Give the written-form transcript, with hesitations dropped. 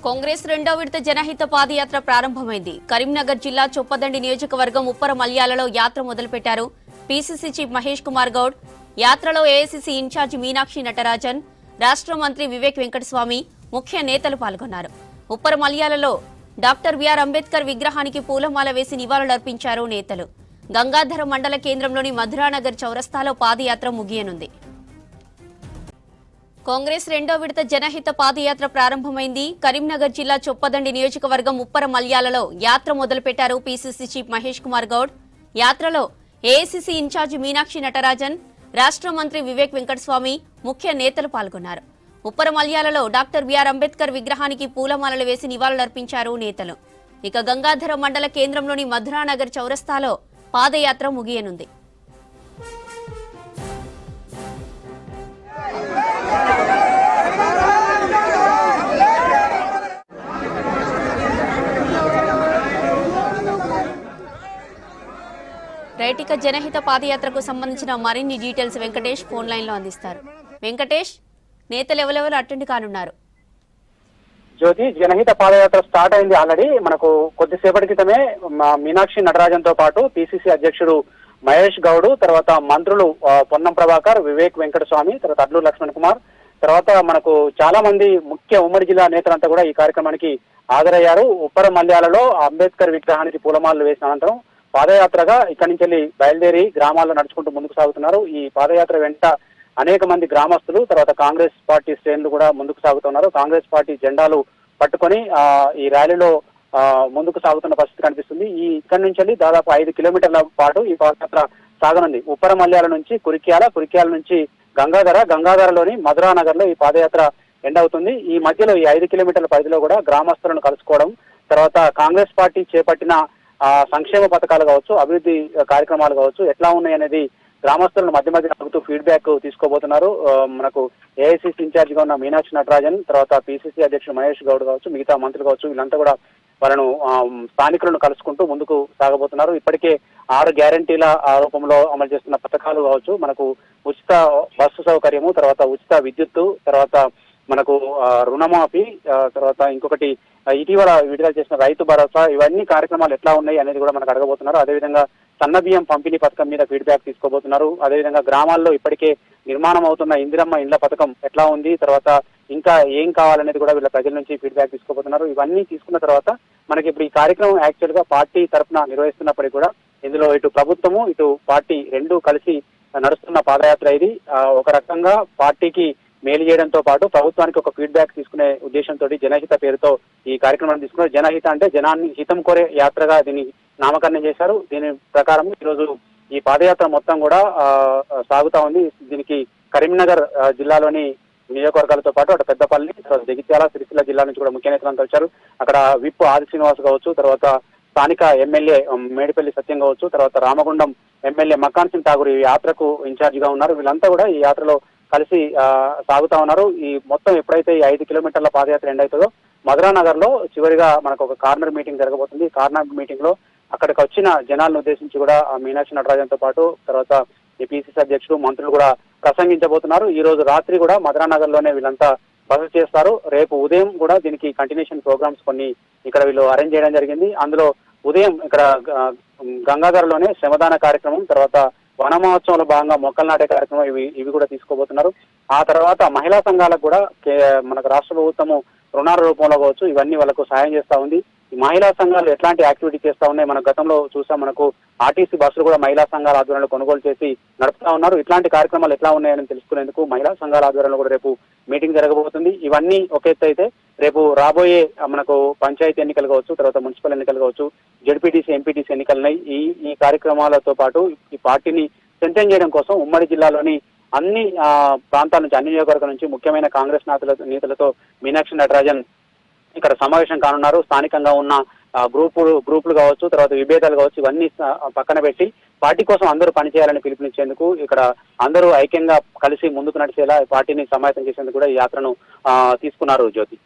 కాంగ్రెస్ రెండో విడత జనహిత పాదయాత్ర ప్రారంభమైంది. కరీంనగర్ జిల్లా చొప్పదండి నియోజకవర్గం ఉప్పర మల్యాలలో యాత్ర మొదలుపెట్టారు. పీసీసీ చీఫ్ మహేష్ కుమార్ గౌడ్, యాత్రలో ఏఐసీసీ ఇన్ఛార్జి మీనాక్షి నటరాజన్, రాష్ట్ర మంత్రి వివేక్ వెంకటస్వామి, ముఖ్య నేతలు పాల్గొన్నారు. ఉప్పర మల్యాలలో డాక్టర్ బిఆర్ అంబేద్కర్ విగ్రహానికి పూలమాల వేసి నివాళులర్పించారు నేతలు. గంగాధర మండల కేంద్రంలోని మధురానగర్ చౌరస్తాలో పాదయాత్ర ముగియనుంది. కాంగ్రెస్ రెండో విడత జనహిత పాదయాత్ర ప్రారంభమైంది. కరీంనగర్ జిల్లా చొప్పదండి నియోజకవర్గం ఉప్పర మల్యాలలో యాత్ర మొదలుపెట్టారు పీసీసీ చీఫ్ మహేష్ కుమార్ గౌడ్. యాత్రలో ఏఐసీసీ ఇన్ఛార్జి మీనాక్షి నటరాజన్, రాష్ట్ర మంత్రి వివేక్ వెంకటస్వామి, ముఖ్య నేతలు పాల్గొన్నారు. ఉప్పర మల్యాలలో డాక్టర్ బిఆర్ అంబేద్కర్ విగ్రహానికి పూలమాలలు వేసి నివాళులర్పించారు నేతలు. ఇక గంగాధర మండల కేంద్రంలోని మధురానగర్ చౌరస్తాలో పాదయాత్ర ముగియనుంది. రైటిక జనహిత పాదయాత్రకు సంబంధించిన మరిన్ని డీటెయిల్స్ వెంకటేష్ ఫోన్ లైన్ లో అందిస్తారు. వెంకటేష్, నేతలు ఎవరెవరు అటెండ్ కానున్నారు? జ్యోతి, జనహిత పాదయాత్ర స్టార్ట్ అయింది ఆల్రెడీ. మనకు కొద్దిసేపటి క్రితమే మీనాక్షి నటరాజన్ తో పాటు పిసిసి అధ్యక్షుడు మహేష్ గౌడ్, తర్వాత మంత్రులు పొన్నం ప్రభాకర్, వివేక్ వెంకటస్వామి, తర్వాత అడ్లూరు లక్ష్మణ్ కుమార్, తర్వాత మనకు చాలా మంది ముఖ్య ఉమ్మడి జిల్లా నేతలంతా కూడా ఈ కార్యక్రమానికి హాజరయ్యారు. ఉప్పర మల్యాలలో అంబేద్కర్ విగ్రహానికి పూలమాలలు వేసిన అనంతరం పాదయాత్రగా ఇక్కడి నుంచి బయలుదేరి గ్రామాల్లో నడుచుకుంటూ ముందుకు సాగుతున్నారు. ఈ పాదయాత్ర వెంట అనేక మంది గ్రామస్తులు, తర్వాత కాంగ్రెస్ పార్టీ శ్రేణులు కూడా ముందుకు సాగుతున్నారు. కాంగ్రెస్ పార్టీ జెండాలు పట్టుకొని ఈ ర్యాలీలో ముందుకు సాగుతున్న పరిస్థితి కనిపిస్తుంది. ఈ ఇక్కడి నుంచి దాదాపు 5 కిలోమీటర్ల పాటు ఈ పాదయాత్ర సాగనుంది. ఉప్పర మల్యాల నుంచి కురిక్యాల నుంచి గంగాధరలోని మధురానగర్ లో ఈ పాదయాత్ర ఎండ్ అవుతుంది. ఈ మధ్యలో ఈ 5 కిలోమీటర్ల పరిధిలో కూడా గ్రామస్తులను కలుసుకోవడం, తర్వాత కాంగ్రెస్ పార్టీ చేపట్టిన సంక్షేమ పథకాలు కావచ్చు, అభివృద్ధి కార్యక్రమాలు కావచ్చు, ఎట్లా ఉన్నాయి అనేది గ్రామస్తులను మధ్య అడుగుతూ ఫీడ్బ్యాక్ తీసుకోబోతున్నారు. మనకు ఏఐసీసీ ఇన్ఛార్జిగా ఉన్న మీనాక్షి నటరాజన్, తర్వాత పిసిసి అధ్యక్షుడు మహేష్ గౌడ్ కావచ్చు, మిగతా మంత్రులు కావచ్చు, వీళ్ళంతా కూడా వాళ్ళను స్థానికులను కలుసుకుంటూ ముందుకు సాగబోతున్నారు. ఇప్పటికే 6 గ్యారంటీల రూపంలో అమలు చేస్తున్న పథకాలు కావచ్చు, మనకు ఉచిత బస్సు సౌకర్యము, తర్వాత ఉచిత విద్యుత్తు, తర్వాత మనకు రుణమాఫీ, తర్వాత ఇంకొకటి ఇటీవల విడుదల చేసిన రైతు భరోసా, ఇవన్నీ కార్యక్రమాలు ఎట్లా ఉన్నాయి అనేది కూడా మనకు అడగబోతున్నారు. అదేవిధంగా సన్న బియ్యం పంపిణీ పథకం మీద ఫీడ్బ్యాక్ తీసుకోబోతున్నారు. అదేవిధంగా గ్రామాల్లో ఇప్పటికే నిర్మాణం అవుతున్న ఇందిరమ్మ ఇండ్ల పథకం ఎట్లా ఉంది, తర్వాత ఇంకా ఏం కావాలనేది కూడా వీళ్ళ ప్రజల నుంచి ఫీడ్బ్యాక్ తీసుకోబోతున్నారు. ఇవన్నీ తీసుకున్న తర్వాత మనకి ఇప్పుడు ఈ కార్యక్రమం యాక్చువల్ గా పార్టీ తరఫున నిర్వహిస్తున్నప్పటికీ కూడా ఇందులో ఇటు ప్రభుత్వము ఇటు పార్టీ రెండూ కలిసి నడుస్తున్న పాదయాత్ర ఇది. ఒక రకంగా పార్టీకి మేలు చేయడంతో పాటు ప్రభుత్వానికి ఒక ఫీడ్బ్యాక్ తీసుకునే ఉద్దేశంతో జనహిత పేరుతో ఈ కార్యక్రమాన్ని తీసుకున్నారు. జనహిత అంటే జనాన్ని హితం కోరే యాత్రగా దీన్ని నామకరణం చేశారు. దీని ప్రకారం ఈరోజు ఈ పాదయాత్ర మొత్తం కూడా సాగుతా ఉంది. దీనికి కరీంనగర్ జిల్లాలోని నియోజకవర్గాలతో పాటు అటు పెద్దపల్లి, జగిత్యాల, సిరిసిల్ల జిల్లా నుంచి కూడా ముఖ్య నేతలంతా వచ్చారు. అక్కడ విప్ ఆది శ్రీనివాస్ కావచ్చు, తర్వాత స్థానిక ఎమ్మెల్యే మేడిపల్లి సత్యం కావచ్చు, తర్వాత రామగుండం ఎమ్మెల్యే మకాన్ సింగ్ ఠాగూర్ ఈ యాత్రకు ఇన్ఛార్జిగా ఉన్నారు. వీళ్ళంతా కూడా ఈ యాత్రలో కలిసి సాగుతా ఉన్నారు. ఈ మొత్తం ఎప్పుడైతే ఈ 5 కిలోమీటర్ల పాదయాత్ర ఎండ్ అవుతుందో మధురానగర్ లో చివరిగా మనకు ఒక కార్నర్ మీటింగ్ జరగబోతుంది. కార్నర్ మీటింగ్ లో అక్కడికి వచ్చిన జనాలను ఉద్దేశించి కూడా మీనాక్షి నటరాజన్ తో పాటు తర్వాత ఈ పిసిసి అధ్యక్షుడు, మంత్రులు కూడా ప్రసంగించబోతున్నారు. ఈ రోజు రాత్రి కూడా మధురానగర్ లోనే వీళ్ళంతా బస చేస్తారు. రేపు ఉదయం కూడా దీనికి కంటిన్యూషన్ ప్రోగ్రామ్స్ కొన్ని ఇక్కడ వీళ్ళు అరేంజ్ చేయడం జరిగింది. అందులో ఉదయం ఇక్కడ గంగాధరలోనే శ్రమదాన కార్యక్రమం, తర్వాత వన మహోత్సవంలో భాగంగా మొక్కలు నాటే కార్యక్రమం ఇవి కూడా తీసుకోబోతున్నారు. ఆ తర్వాత మహిళా సంఘాలకు కూడా మనకు రాష్ట్ర ప్రభుత్వము రుణాల రూపంలో కావచ్చు ఇవన్నీ వాళ్ళకు సాయం చేస్తా ఉంది. ఈ మహిళా సంఘాలు ఎట్లాంటి యాక్టివిటీ చేస్తా ఉన్నాయి మన గతంలో చూసాం. మనకు ఆర్టీసీ బస్సులు కూడా మహిళా సంఘాల ఆధ్వర్యంలో కొనుగోలు చేసి నడుపుతా ఉన్నారు. ఇట్లాంటి కార్యక్రమాలు ఎట్లా ఉన్నాయని తెలుసుకునేందుకు మహిళా సంఘాల ఆధ్వర్యంలో కూడా రేపు మీటింగ్ జరగబోతుంది. ఇవన్నీ ఒక ఎత్తు అయితే రేపు రాబోయే మనకు పంచాయతీ ఎన్నికలు కావచ్చు, తర్వాత మున్సిపల్ ఎన్నికలు కావచ్చు, జెడ్పీటీసీ, ఎంపీటీసీ ఎన్నికలున్నాయి. ఈ కార్యక్రమాలతో పాటు ఈ పార్టీని స్ట్రెంథెన్ చేయడం కోసం ఉమ్మడి జిల్లాలోని అన్ని ప్రాంతాల నుంచి, అన్ని నియోజకవర్గాల నుంచి ముఖ్యమైన కాంగ్రెస్ నేతలతో మీనాక్షి నటరాజన్ ఇక్కడ సమావేశం కానున్నారు. స్థానికంగా ఉన్న గ్రూపులు కావచ్చు, తర్వాత విభేదాలు కావచ్చు, ఇవన్నీ పక్కన పెట్టి పార్టీ కోసం అందరూ పనిచేయాలని పిలుపునిచ్చేందుకు ఇక్కడ అందరూ ఐక్యంగా కలిసి ముందుకు నడిచేలా పార్టీని సమాయత్తం చేసేందుకు కూడా ఈ యాత్రను తీసుకున్నారు. జ్యోతి.